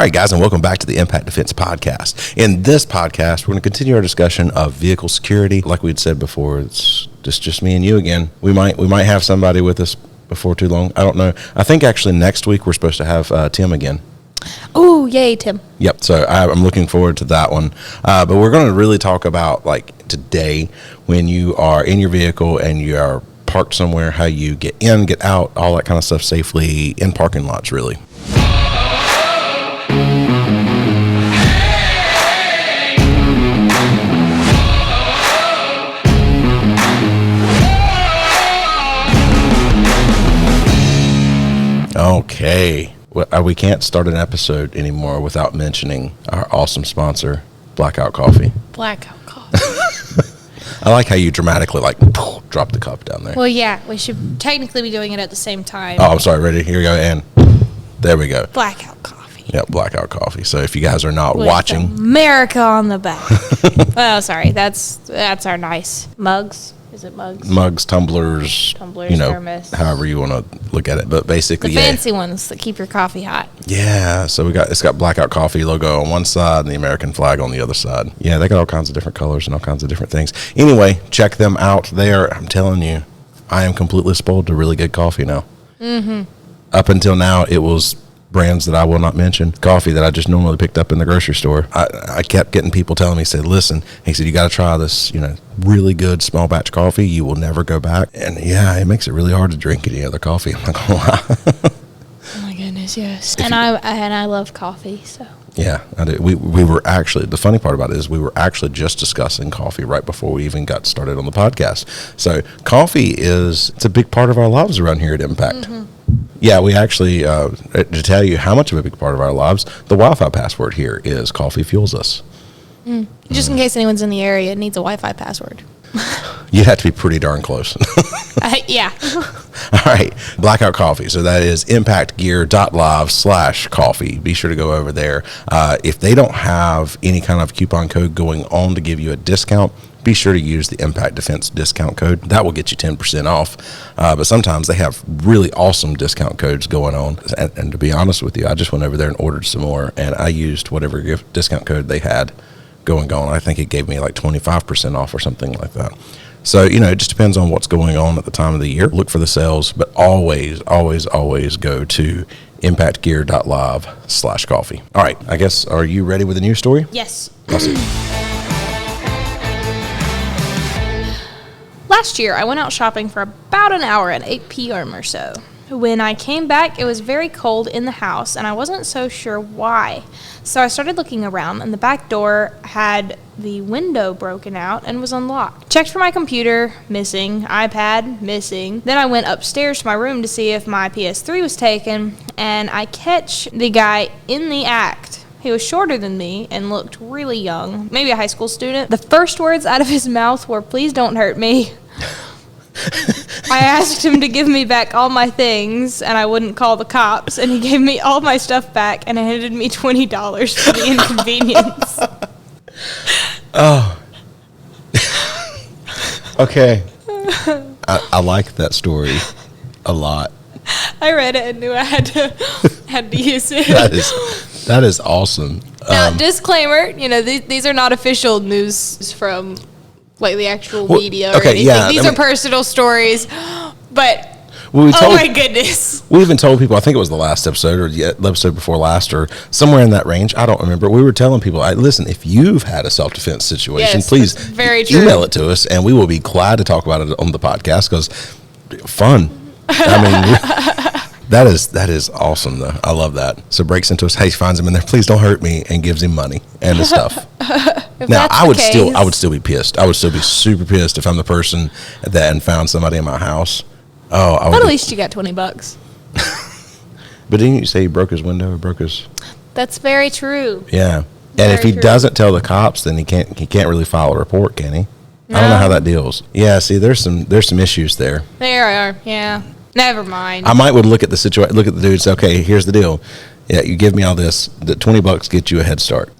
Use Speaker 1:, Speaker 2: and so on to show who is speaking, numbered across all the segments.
Speaker 1: All right, guys, and welcome back to the Impact Defense Podcast. In this podcast, we're going to continue our discussion of vehicle security. Like we'd said before, it's just me and you again. We might have somebody with us before too long. I don't know. I think actually next week we're supposed to have Tim again.
Speaker 2: Oh, yay, Tim.
Speaker 1: Yep, so I'm looking forward to that one. But we're going to really talk about, like, today, when you are in your vehicle and you are parked somewhere, how you get in, get out, all that kind of stuff safely in parking lots, really. Okay. Well, we can't start an episode anymore without mentioning our awesome sponsor, Blackout Coffee.
Speaker 2: Blackout Coffee.
Speaker 1: I like how you dramatically, drop the cup down there.
Speaker 2: Well, yeah, we should technically be doing it at the same time.
Speaker 1: Oh, I'm sorry. Ready? Here we go. And there we go.
Speaker 2: Blackout Coffee.
Speaker 1: Yep, Blackout Coffee. So if you guys are not
Speaker 2: With
Speaker 1: watching.
Speaker 2: America on the back. Oh, sorry. That's our nice mugs. Is it mugs?
Speaker 1: Mugs, tumblers,
Speaker 2: thermos.
Speaker 1: However you want to look at it. But basically,
Speaker 2: the fancy ones that keep your coffee hot.
Speaker 1: Yeah, so it's got Blackout Coffee logo on one side and the American flag on the other side. Yeah, they got all kinds of different colors and all kinds of different things. Anyway, check them out there. I'm telling you, I am completely spoiled to really good coffee now. Mm-hmm. Up until now, it was brands that I will not mention, coffee that I just normally picked up in the grocery store. I kept getting people telling me, said, listen, he said, you got to try this, really good small batch coffee. You will never go back. And yeah, it makes it really hard to drink any other coffee. I'm not going to lie.
Speaker 2: Oh my goodness, yes. I love coffee, so.
Speaker 1: Yeah, I do. We were actually, the funny part about it is we were actually just discussing coffee right before we even got started on the podcast. So coffee it's a big part of our lives around here at Impact. Mm-hmm. Yeah, we actually, to tell you how much of a big part of our lives, the Wi-Fi password here is coffee fuels us.
Speaker 2: Just in case anyone's in the area and needs a Wi-Fi password.
Speaker 1: You'd have to be pretty darn close.
Speaker 2: Yeah.
Speaker 1: All right, Blackout Coffee. So that is impactgear.live/coffee. Be sure to go over there. If they don't have any kind of coupon code going on to give you a discount, be sure to use the Impact Defense discount code. That will get you 10% off. But sometimes they have really awesome discount codes going on. And to be honest with you, I just went over there and ordered some more, and I used whatever discount code they had going on. I think it gave me like 25% off or something like that. So, it just depends on what's going on at the time of the year. Look for the sales, but always, always, always go to impactgear.live/coffee. All right, I guess, are you ready with a news story?
Speaker 2: Yes.
Speaker 1: Awesome.
Speaker 2: Last year, I went out shopping for about an hour at 8 p.m. or so. When I came back, it was very cold in the house, and I wasn't so sure why. So I started looking around, and the back door had the window broken out and was unlocked. Checked for my computer, missing. iPad, missing. Then I went upstairs to my room to see if my PS3 was taken, and I catch the guy in the act. He was shorter than me and looked really young, maybe a high school student. The first words out of his mouth were, "Please don't hurt me." I asked him to give me back all my things, and I wouldn't call the cops, and he gave me all my stuff back and handed me $20 for the inconvenience.
Speaker 1: Oh. Okay. I like that story a lot.
Speaker 2: I read it and knew I had to use it.
Speaker 1: That is awesome.
Speaker 2: Now, disclaimer, these are not official news from the actual media or anything. Yeah, these are personal stories, but my goodness.
Speaker 1: We even told people, I think it was the last episode or the episode before last or somewhere in that range, I don't remember. We were telling people, listen, if you've had a self-defense situation, please email it to us and we will be glad to talk about it on the podcast because fun. I mean, that is awesome though. I love that. So breaks into his house, finds him in there, "Please don't hurt me," and gives him money and his stuff. Now I would still be pissed. I would still be super pissed if I'm the person that found somebody in my house. But
Speaker 2: at least you got $20.
Speaker 1: But didn't you say he broke his window or broke his?
Speaker 2: That's very true.
Speaker 1: Yeah, and if he doesn't tell the cops, then he can't really file a report, can he? No. I don't know how that deals. Yeah, see, there's some issues there.
Speaker 2: There are, yeah. Never mind.
Speaker 1: I might would look at the situation, look at the dude and say, okay, here's the deal. Yeah, you give me all this. The $20 gets you a head start.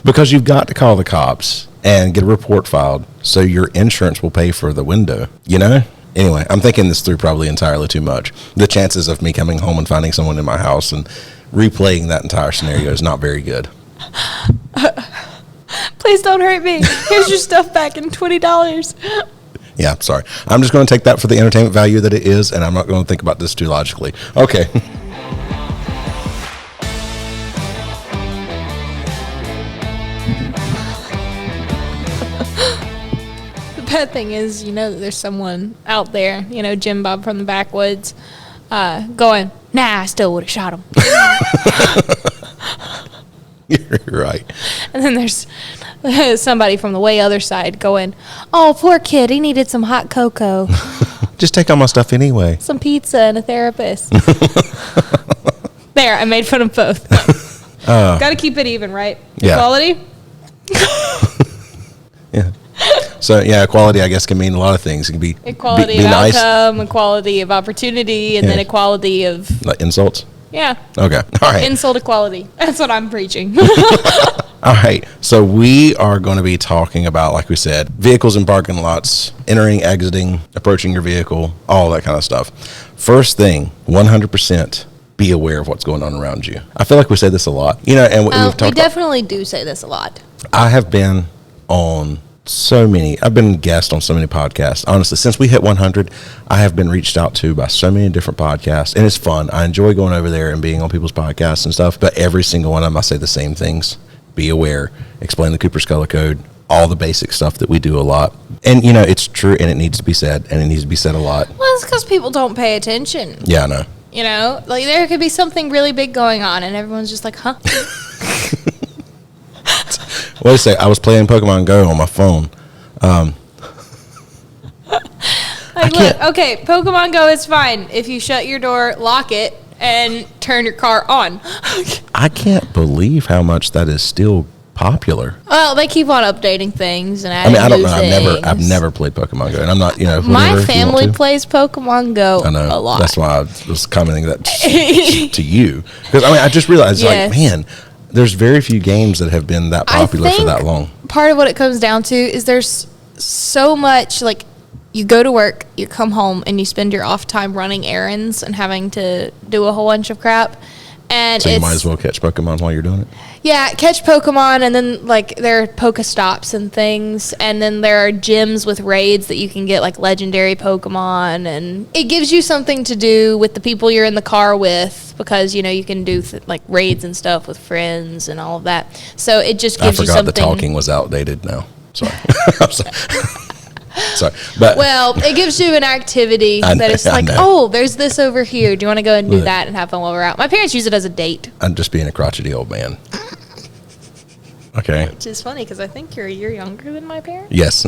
Speaker 1: Because you've got to call the cops and get a report filed so your insurance will pay for the window, Anyway, I'm thinking this through probably entirely too much. The chances of me coming home and finding someone in my house and replaying that entire scenario is not very good.
Speaker 2: Please don't hurt me. Here's your stuff back in $20.
Speaker 1: Yeah, sorry. I'm just going to take that for the entertainment value that it is, and I'm not going to think about this too logically. Okay.
Speaker 2: The bad thing is, that there's someone out there, Jim Bob from the backwoods, going, nah, I still would have shot him.
Speaker 1: You're right.
Speaker 2: And then there's somebody from the way other side going, oh, poor kid, he needed some hot cocoa.
Speaker 1: Just take all my stuff anyway.
Speaker 2: Some pizza and a therapist. There, I made fun of both. Got to keep it even, right?
Speaker 1: Yeah.
Speaker 2: Equality?
Speaker 1: Yeah. So, yeah, equality, I guess, can mean a lot of things. It can be
Speaker 2: equality
Speaker 1: be
Speaker 2: of
Speaker 1: nice.
Speaker 2: outcome, equality of opportunity, and then equality of...
Speaker 1: Like insults?
Speaker 2: Yeah.
Speaker 1: Okay. All right.
Speaker 2: Insult equality. That's what I'm preaching.
Speaker 1: All right. So we are going to be talking about, like we said, vehicles in parking lots, entering, exiting, approaching your vehicle, all that kind of stuff. First thing, 100% be aware of what's going on around you. I feel like we say this a lot. And we've talked
Speaker 2: we definitely do say this a lot.
Speaker 1: I have been on I've been guest on so many podcasts. Honestly, since we hit 100, I have been reached out to by so many different podcasts, and it's fun. I enjoy going over there and being on people's podcasts and stuff, but every single one of them, I say the same things. Be aware, explain the Cooper's Color Code, all the basic stuff that we do a lot. And, it's true, and it needs to be said, and it needs to be said a lot.
Speaker 2: Well, it's because people don't pay attention.
Speaker 1: Yeah, I know.
Speaker 2: Like there could be something really big going on, and everyone's just like, huh?
Speaker 1: Wait a sec, I was playing Pokemon Go on my phone.
Speaker 2: Look, okay, Pokemon Go is fine if you shut your door, lock it, and turn your car on.
Speaker 1: I can't believe how much that is still popular.
Speaker 2: Well, they keep on updating things and adding
Speaker 1: I don't
Speaker 2: new
Speaker 1: know.
Speaker 2: things.
Speaker 1: I've never played Pokemon Go, and I'm not,
Speaker 2: My family plays Pokemon Go
Speaker 1: I know.
Speaker 2: a lot.
Speaker 1: That's why I was commenting that to you. Because, I just realized,
Speaker 2: Yes.
Speaker 1: man, there's very few games that have been that popular for that long.
Speaker 2: Part of what it comes down to is there's so much, you go to work, you come home, and you spend your off time running errands and having to do a whole bunch of crap. And
Speaker 1: so you might as well catch Pokemon while you're doing it?
Speaker 2: Yeah, catch Pokemon, and then, there are Pokestops and things, and then there are gyms with raids that you can get, legendary Pokemon, and it gives you something to do with the people you're in the car with, because, you can do, raids and stuff with friends and all of that. So it just gives you something.
Speaker 1: I forgot the talking was outdated now. Sorry. I'm sorry. Sorry, but
Speaker 2: well, it gives you an activity that it's oh, there's this over here. Do you want to go and do that and have fun while we're out? My parents use it as a date.
Speaker 1: I'm just being a crotchety old man. Okay.
Speaker 2: Which is funny because I think you're a year younger than my parents.
Speaker 1: Yes.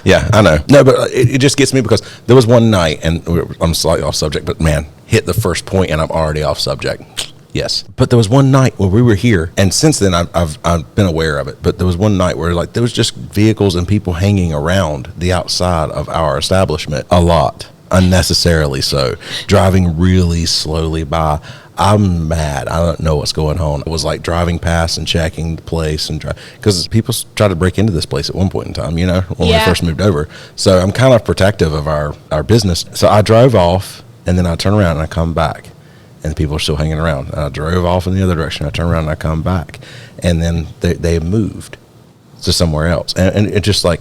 Speaker 1: Yeah, I know. No, but it just gets me because there was one night, and I'm slightly off subject, but man, hit the first point and I'm already off subject. Yes. But there was one night where we were here, and since then I've been aware of it, but there was one night where there was just vehicles and people hanging around the outside of our establishment a lot, unnecessarily so, driving really slowly by. I'm mad. I don't know what's going on. I was driving past and checking the place, and because people tried to break into this place at one point in time, when we first moved over. So I'm kind of protective of our business. So I drove off, and then I turn around and I come back, and the people are still hanging around. And I drove off in the other direction. I turn around and I come back, and then they moved to somewhere else. And it just so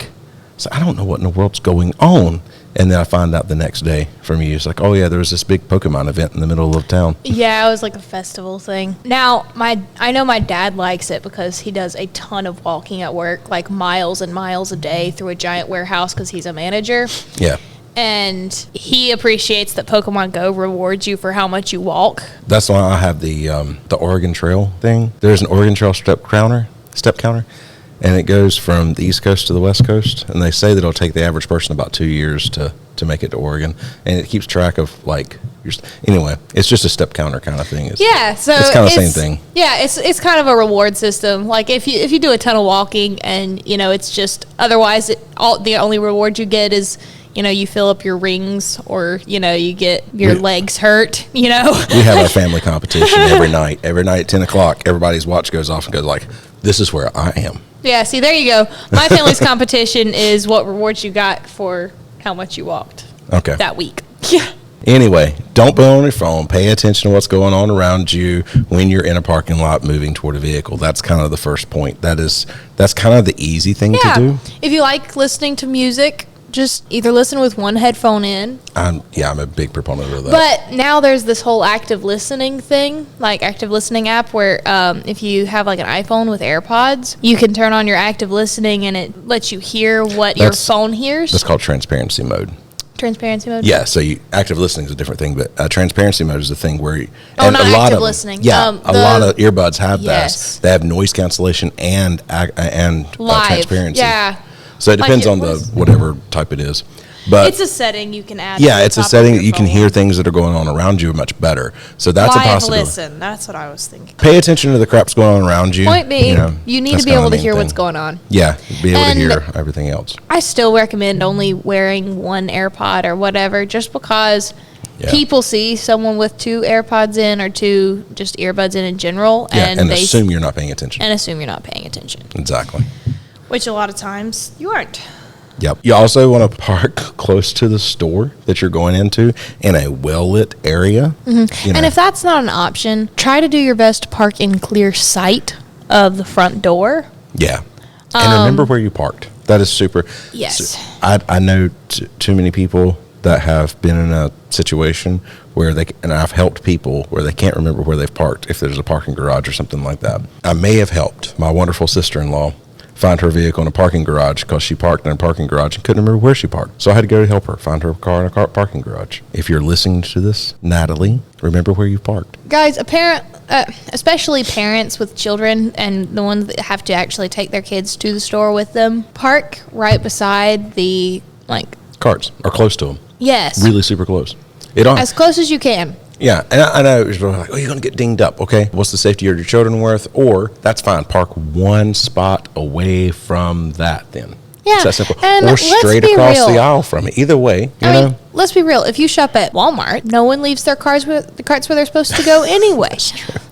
Speaker 1: I don't know what in the world's going on. And then I find out the next day from you. It's oh, yeah, there was this big Pokemon event in the middle of town.
Speaker 2: Yeah, it was a festival thing. Now, I know my dad likes it because he does a ton of walking at work, miles and miles a day through a giant warehouse because he's a manager.
Speaker 1: Yeah.
Speaker 2: And he appreciates that Pokemon Go rewards you for how much you walk.
Speaker 1: That's why I have the Oregon Trail thing. There's an Oregon Trail step counter, and it goes from the East Coast to the West Coast. And they say that it'll take the average person about 2 years to make it to Oregon. And it keeps track of anyway, it's just a step counter kind of thing. So
Speaker 2: it's
Speaker 1: kind of the same thing.
Speaker 2: Yeah, it's kind of a reward system. If you do a ton of walking and it's just otherwise the only reward you get is you fill up your rings or you get your legs hurt. We
Speaker 1: have our family competition every night. Every night at 10 o'clock, everybody's watch goes off and goes this is where I am.
Speaker 2: Yeah, see, there you go. My family's competition is what rewards you got for how much you walked that week. Yeah.
Speaker 1: Anyway, don't be on your phone. Pay attention to what's going on around you when you're in a parking lot moving toward a vehicle. That's kind of the first point. That's kind of the easy thing to do.
Speaker 2: If you like listening to music, just either listen with one headphone in.
Speaker 1: I'm a big proponent of that.
Speaker 2: But now there's this whole active listening thing, like active listening app, where if you have like an iPhone with AirPods, you can turn on your active listening and it lets you hear what your phone hears.
Speaker 1: That's called transparency mode.
Speaker 2: Transparency mode?
Speaker 1: Yeah, so active listening is a different thing, but transparency mode is the thing where
Speaker 2: not active listening.
Speaker 1: Yeah, a lot of earbuds have that. They have noise cancellation and transparency.
Speaker 2: Yeah.
Speaker 1: So it depends on whatever type it is. But
Speaker 2: it's a setting you can add.
Speaker 1: Yeah, it's a setting that you can hear things that are going on around you much better. So that's a possibility.
Speaker 2: Listen, that's what I was thinking.
Speaker 1: Pay attention to the crap's going on around you.
Speaker 2: Point being, you need to be able to hear what's going on.
Speaker 1: Yeah, be able to hear everything else.
Speaker 2: I still recommend only wearing one AirPod or whatever, just because people see someone with two AirPods in or two just earbuds in general, and they
Speaker 1: assume you're not paying attention.
Speaker 2: Exactly. Which a lot of times you aren't.
Speaker 1: Yep. You also want to park close to the store that you're going into in a well-lit area.
Speaker 2: Mm-hmm. And if that's not an option, try to do your best to park in clear sight of the front door.
Speaker 1: Yeah. And remember where you parked. That is super.
Speaker 2: Yes.
Speaker 1: So I know too many people that have been in a situation where and I've helped people where they can't remember where they've parked if there's a parking garage or something like that. I may have helped my wonderful sister-in-law find her vehicle in a parking garage because she parked in a parking garage and couldn't remember where she parked. So I had to go to help her find her car in a parking garage. If you're listening to this, Natalie, remember where you parked.
Speaker 2: Guys, especially parents with children and the ones that have to actually take their kids to the store with them, park right beside the
Speaker 1: carts or close to them.
Speaker 2: Yes.
Speaker 1: Really super close.
Speaker 2: As close as you can.
Speaker 1: Yeah, and I know you're like, you're going to get dinged up. Okay, what's the safety of your children worth? Or that's fine. Park one spot away from that. Then
Speaker 2: yeah,
Speaker 1: it's that simple.
Speaker 2: And
Speaker 1: or straight across the aisle from it. Either way, you know.
Speaker 2: Let's be real. If you shop at Walmart, no one leaves their carts where they're supposed to go anyway.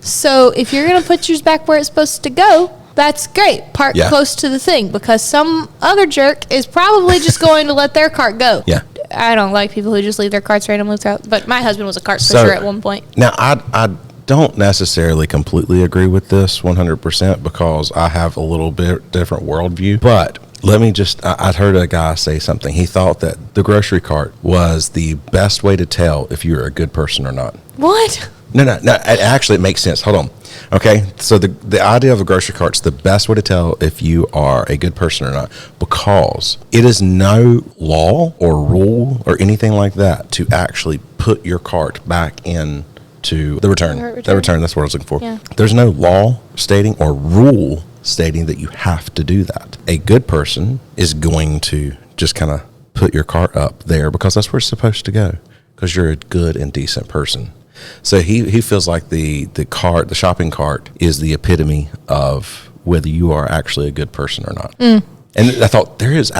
Speaker 2: So if you're going to put yours back where it's supposed to go, that's great. Park close to the thing because some other jerk is probably just going to let their cart go.
Speaker 1: Yeah.
Speaker 2: I don't like people who just leave their carts randomly throughout, but my husband was a cart pusher at one point.
Speaker 1: Now, I don't necessarily completely agree with this 100% because I have a little bit different worldview, but let me I'd heard a guy say something. He thought that the grocery cart was the best way to tell if you're a good person or not.
Speaker 2: What?
Speaker 1: No, it makes sense. Hold on. Okay, so the idea of a grocery cart is the best way to tell if you are a good person or not because it is no law or rule or anything like that to actually put your cart back in to the return. The return, that's what I was looking for.
Speaker 2: Yeah.
Speaker 1: There's no law stating or rule stating that you have to do that. A good person is going to just kind of put your cart up there because that's where it's supposed to go because you're a good and decent person. So he feels like the shopping cart is the epitome of whether you are actually a good person or not. And I thought there's a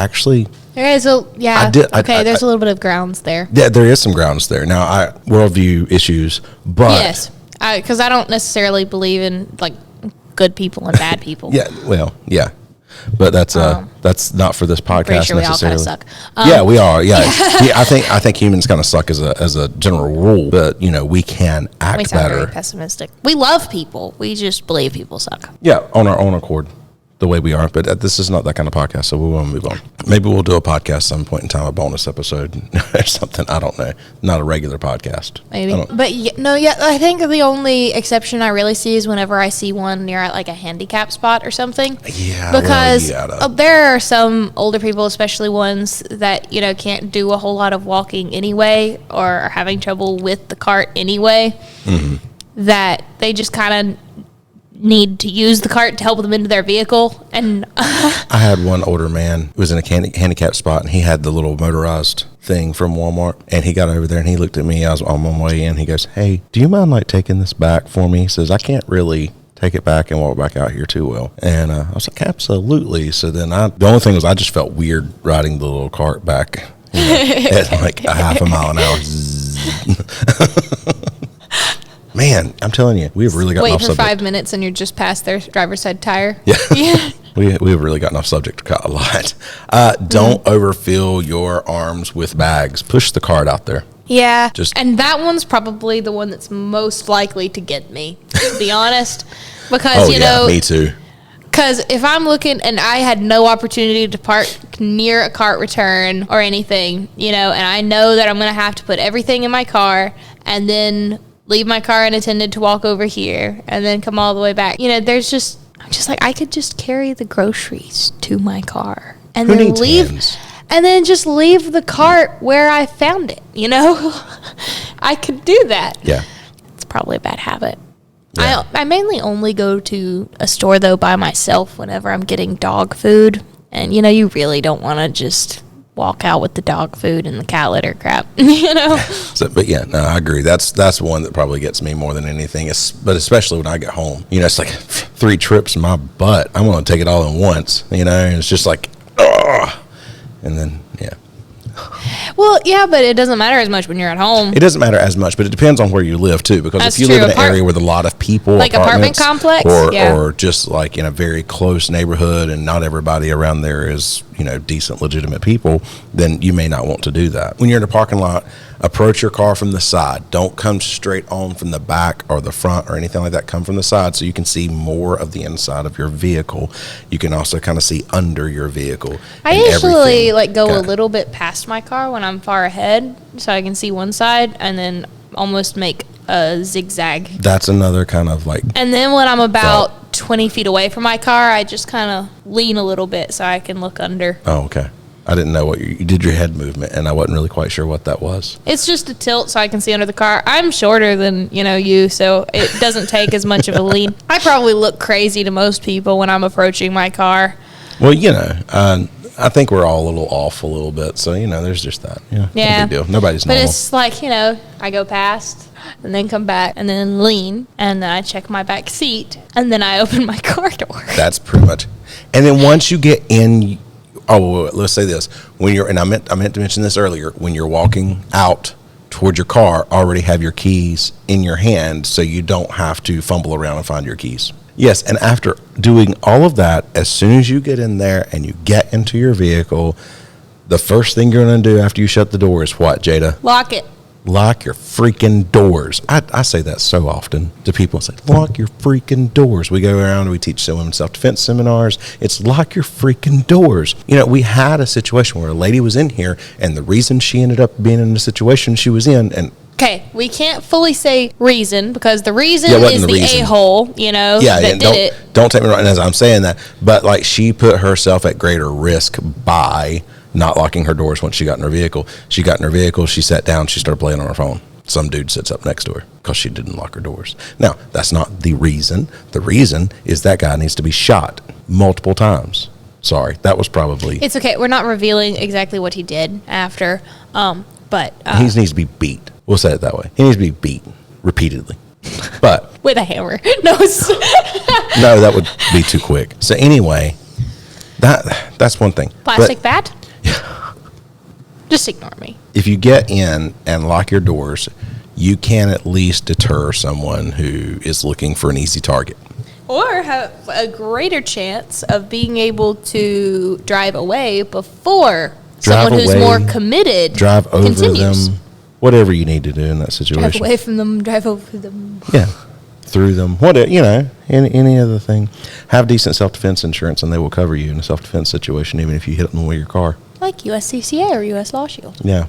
Speaker 2: little bit of grounds there.
Speaker 1: Yeah, there is some grounds there. Now, worldview issues, but
Speaker 2: yes, because I don't necessarily believe in good people and bad people.
Speaker 1: Yeah. But that's not for this podcast
Speaker 2: sure
Speaker 1: necessarily.
Speaker 2: We all kind of suck.
Speaker 1: Yeah, we are. Yeah, I think humans kind of suck as a general rule. But we can act
Speaker 2: we sound
Speaker 1: better.
Speaker 2: Very pessimistic. We love people. We just believe people suck.
Speaker 1: Yeah, on our own accord, the way we are. But this is not that kind of podcast, so we want to move on. Maybe we'll do a podcast some point in time, a bonus episode or something. I don't know. Not a regular podcast.
Speaker 2: Maybe. But I think the only exception I really see is whenever I see one near a handicap spot or something.
Speaker 1: Yeah.
Speaker 2: Because there are some older people, especially ones that, can't do a whole lot of walking anyway or are having trouble with the cart anyway, that they just kind of need to use the cart to help them into their vehicle. And
Speaker 1: I had one older man who was in a handicap spot, and he had the little motorized thing from Walmart, and he got over there and he looked at me. I was on my way in. He goes, "Hey, do you mind taking this back for me?" He says, "I can't really take it back and walk back out here too well." And I was like, "Absolutely." So then the only thing was I just felt weird riding the little cart back at a half a mile an hour. Man, I'm telling you, we've really got off subject.
Speaker 2: Wait for 5 minutes and you're just past their driver's side tire.
Speaker 1: Yeah.
Speaker 2: Yeah.
Speaker 1: we've really gotten off subject a lot. Don't overfill your arms with bags. Push the cart out there.
Speaker 2: Yeah, and that one's probably the one that's most likely to get me, to be honest. Because,
Speaker 1: me too.
Speaker 2: Because if I'm looking and I had no opportunity to park near a cart return or anything, and I know that I'm going to have to put everything in my car and then leave my car unattended to walk over here and then come all the way back. I'm just like, I could just carry the groceries to my car and then leave. Hands? And then just leave the cart where I found it, I could do that.
Speaker 1: Yeah.
Speaker 2: It's probably a bad habit. Yeah. I mainly only go to a store, though, by myself whenever I'm getting dog food. And, you really don't want to just walk out with the dog food and the cat litter crap,
Speaker 1: But, yeah, no, I agree. That's one that probably gets me more than anything. But especially when I get home. It's like 3 trips in my butt. I'm going to take it all in once, and it's just like, ugh. And then, yeah.
Speaker 2: Well, yeah, but it doesn't matter as much when you're at home.
Speaker 1: It doesn't matter as much, but it depends on where you live, too. Because if you live in an area with a lot of people,
Speaker 2: like apartment complex,
Speaker 1: or just like in a very close neighborhood and not everybody around there is, decent, legitimate people, then you may not want to do that. When you're in a parking lot, approach your car from the side. Don't come straight on from the back or the front or anything like that. Come from the side so you can see more of the inside of your vehicle. You can also kind of see under your vehicle.
Speaker 2: I usually go a little bit past my car when I'm far ahead so I can see one side and then almost make a zigzag.
Speaker 1: That's another kind of like...
Speaker 2: And then when I'm about 20 feet away from my car, I just kind of lean a little bit so I can look under.
Speaker 1: Oh, okay. I didn't know what you did your head movement, and I wasn't really quite sure what that was.
Speaker 2: It's just a tilt so I can see under the car. I'm shorter than, you, so it doesn't take as much of a lean. I probably look crazy to most people when I'm approaching my car.
Speaker 1: Well, I think we're all a little off a little bit, so, there's just that. Yeah. No big deal. Nobody's normal.
Speaker 2: But it's like, I go past and then come back and then lean, and then I check my back seat, and then I open my car door.
Speaker 1: That's pretty much. And then once you get in... Oh, let's say this. When you're, and I meant to mention this earlier, when you're walking out towards your car, already have your keys in your hand so you don't have to fumble around and find your keys. Yes, and after doing all of that, as soon as you get in there and you get into your vehicle, the first thing you're going to do after you shut the door is what, Jada?
Speaker 2: Lock it.
Speaker 1: Lock your freaking doors. I say that so often to people. It's like, lock your freaking doors. We go around and we teach women self-defense seminars. It's lock your freaking doors. We had a situation where a lady was in here, and the reason she ended up being in the situation she was in, and
Speaker 2: okay, we can't fully say reason because the reason is the a-hole, that did it.
Speaker 1: Don't take me wrong as I'm saying that, but she put herself at greater risk by not locking her doors once she got in her vehicle. She got in her vehicle, she sat down, she started playing on her phone. Some dude sits up next to her because she didn't lock her doors. Now, that's not the reason. The reason is that guy needs to be shot multiple times. Sorry, that was probably...
Speaker 2: It's okay. We're not revealing exactly what he did after, but...
Speaker 1: he needs to be beat. We'll say it that way. He needs to be beaten repeatedly. But...
Speaker 2: with a hammer. No,
Speaker 1: no, that would be too quick. So anyway, that's one thing.
Speaker 2: Plastic bat? Just ignore me.
Speaker 1: If you get in and lock your doors, you can at least deter someone who is looking for an easy target.
Speaker 2: Or have a greater chance of being able to drive away before someone who's more committed
Speaker 1: drive over continues. Them, whatever you need to do in that situation.
Speaker 2: Drive away from them, drive over them.
Speaker 1: Yeah, through them, whatever, any other thing. Have decent self-defense insurance, and they will cover you in a self-defense situation, even if you hit them with your car.
Speaker 2: Like USCCA or US Law Shield.
Speaker 1: Yeah.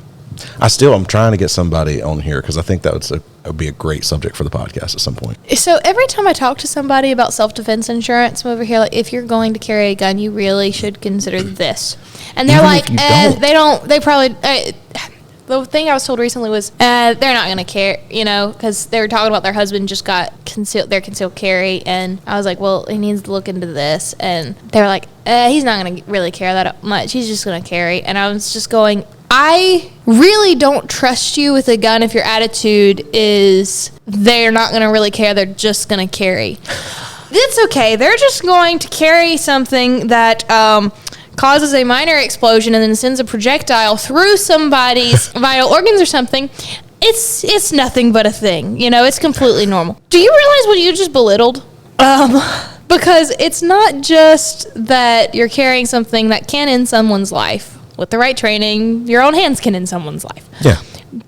Speaker 1: I'm trying to get somebody on here because I think that would be a great subject for the podcast at some point.
Speaker 2: So every time I talk to somebody about self-defense insurance, I'm over here like, if you're going to carry a gun, you really should consider this. And they're the thing I was told recently was they're not going to care, because they were talking about their husband just got concealed carry, and I was like, well, he needs to look into this, and they were like, he's not going to really care that much, he's just going to carry, and I was just going, I really don't trust you with a gun if your attitude is they're not going to really care, they're just going to carry. It's okay, they're just going to carry something that causes a minor explosion and then sends a projectile through somebody's vital organs or something. It's nothing but a thing. It's completely normal. Do you realize what you just belittled? Because it's not just that you're carrying something that can end someone's life. With the right training, your own hands can end someone's life.
Speaker 1: Yeah.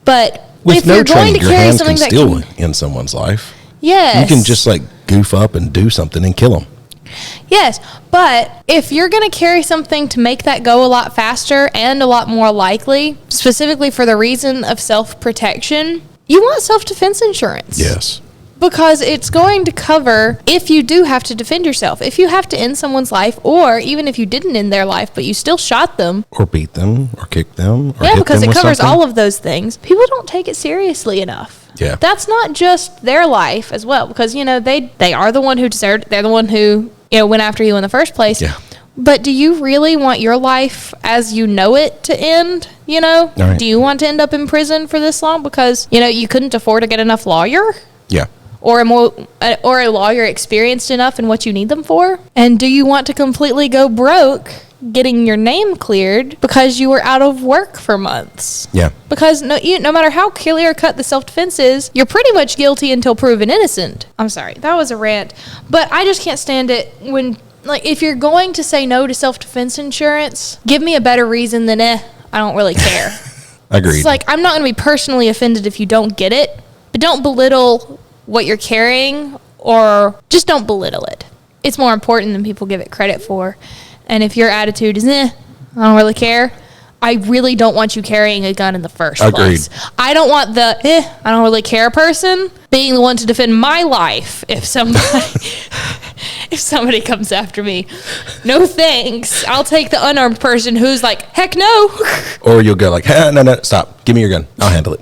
Speaker 2: But
Speaker 1: with
Speaker 2: if
Speaker 1: no
Speaker 2: you're
Speaker 1: training,
Speaker 2: going to
Speaker 1: your
Speaker 2: carry
Speaker 1: hands
Speaker 2: something
Speaker 1: can
Speaker 2: that
Speaker 1: still
Speaker 2: can
Speaker 1: end someone's life.
Speaker 2: Yes.
Speaker 1: You can just like goof up and do something and kill them.
Speaker 2: Yes, but if you're going to carry something to make that go a lot faster and a lot more likely, specifically for the reason of self-protection, you want self-defense insurance.
Speaker 1: Yes.
Speaker 2: Because it's going to cover if you do have to defend yourself. If you have to end someone's life, or even if you didn't end their life, but you still shot them.
Speaker 1: Or beat them, or kick them, or
Speaker 2: yeah,
Speaker 1: hit
Speaker 2: because
Speaker 1: them
Speaker 2: it covers
Speaker 1: something.
Speaker 2: all of those things. People don't take it seriously enough.
Speaker 1: Yeah.
Speaker 2: That's not just their life as well, because, you know, they are the one who deserved, they're the one who, you know, went after you in the first place.
Speaker 1: Yeah.
Speaker 2: But do you really want your life as you know it to end, you know?
Speaker 1: Right.
Speaker 2: Do you want to end up in prison for this long because, you know, you couldn't afford to get enough lawyer?
Speaker 1: Yeah.
Speaker 2: Or a lawyer experienced enough in what you need them for? And do you want to completely go broke getting your name cleared because you were out of work for months?
Speaker 1: Yeah.
Speaker 2: Because no matter how clear cut the self-defense is, you're pretty much guilty until proven innocent. I'm sorry, that was a rant. But I just can't stand it when, like, if you're going to say no to self-defense insurance, give me a better reason than, I don't really care.
Speaker 1: Agreed.
Speaker 2: It's like, I'm not going to be personally offended if you don't get it, but don't belittle what you're carrying, or just don't belittle it. It's more important than people give it credit for. And if your attitude is, I don't really care, I really don't want you carrying a gun in the first place. I don't want the, I don't really care person being the one to defend my life if somebody comes after me. No thanks. I'll take the unarmed person who's like, heck no.
Speaker 1: Or you'll go like, no, stop. Give me your gun. I'll handle it.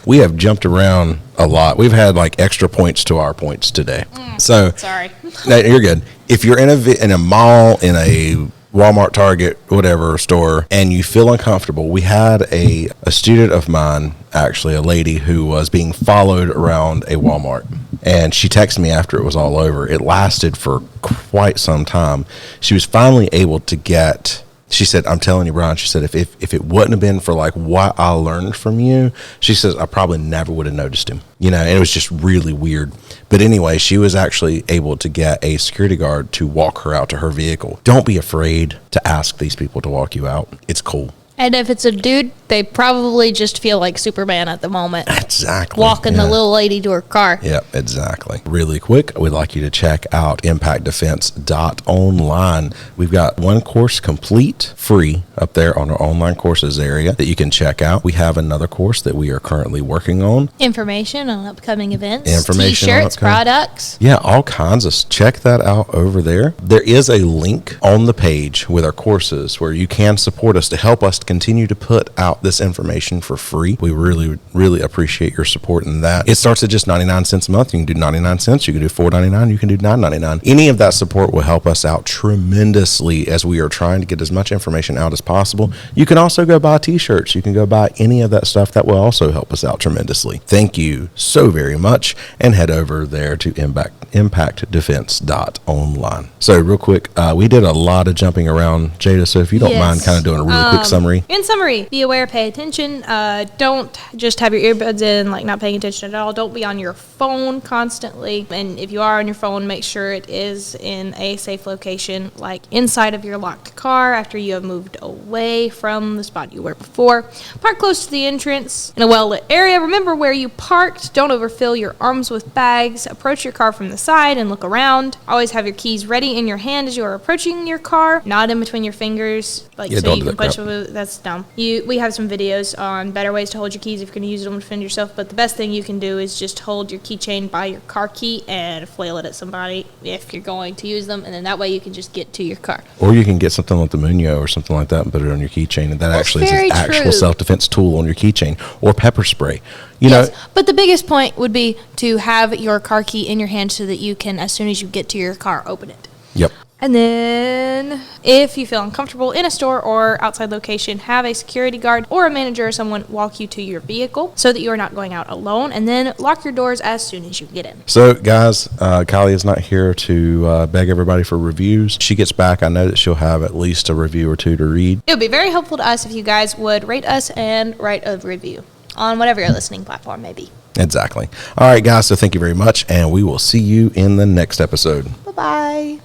Speaker 1: We have jumped around a lot. We've had like extra points to our points today. So
Speaker 2: sorry.
Speaker 1: No, you're good. If you're in a mall, in a Walmart, Target, whatever store, and you feel uncomfortable, we had a student of mine, actually a lady, who was being followed around a Walmart. And she texted me after it was all over. It lasted for quite some time. She was finally able to get... She said, I'm telling you, Brian, she said, if it wouldn't have been for like what I learned from you, she says, I probably never would have noticed him, you know, and it was just really weird. But anyway, she was actually able to get a security guard to walk her out to her vehicle. Don't be afraid to ask these people to walk you out. It's cool.
Speaker 2: And if it's a dude, they probably just feel like Superman at the moment.
Speaker 1: Exactly.
Speaker 2: Walking the little lady to her car.
Speaker 1: Yep, exactly. Really quick, we'd like you to check out impactdefense.online. We've got one course complete, free, up there on our online courses area that you can check out. We have another course that we are currently working on.
Speaker 2: Information on upcoming events.
Speaker 1: Information
Speaker 2: T-shirts, products.
Speaker 1: Yeah, all kinds of. Check that out over there. There is a link on the page with our courses where you can support us to help us continue to put out this information for free. We really, really appreciate your support in that. It starts at just 99 cents a month. You can do 99 cents. You can do $4.99. You can do $9.99. Any of that support will help us out tremendously as we are trying to get as much information out as possible. You can also go buy t-shirts. You can go buy any of that stuff. That will also help us out tremendously. Thank you so very much, and head over there to impactdefense.online. So real quick, we did a lot of jumping around, Jada, so if you don't mind kind of doing a really quick summary.
Speaker 2: In summary, be aware, pay attention. Don't just have your earbuds in, like not paying attention at all. Don't be on your phone constantly. And if you are on your phone, make sure it is in a safe location, like inside of your locked car after you have moved away from the spot you were before. Park close to the entrance in a well-lit area. Remember where you parked. Don't overfill your arms with bags. Approach your car from the side and look around. Always have your keys ready in your hand as you are approaching your car, not in between your fingers, like so you can punch with. That's dumb. We have some videos on better ways to hold your keys if you're going to use them to defend yourself, but the best thing you can do is just hold your keychain by your car key and flail it at somebody if you're going to use them, and then that way you can just get to your car.
Speaker 1: Or you can get something like the Munio or something like that and put it on your keychain, and that actually is an actual self-defense tool on your keychain, or pepper spray. You know,
Speaker 2: but the biggest point would be to have your car key in your hand so that you can, as soon as you get to your car, open it.
Speaker 1: Yep.
Speaker 2: And then, if you feel uncomfortable in a store or outside location, have a security guard or a manager or someone walk you to your vehicle so that you are not going out alone, and then lock your doors as soon as you get in.
Speaker 1: So, guys, Kylie is not here to beg everybody for reviews. She gets back. I know that she'll have at least a review or two to read.
Speaker 2: It would be very helpful to us if you guys would rate us and write a review on whatever your listening platform may be.
Speaker 1: Exactly. All right, guys. So thank you very much, and we will see you in the next episode.
Speaker 2: Bye-bye.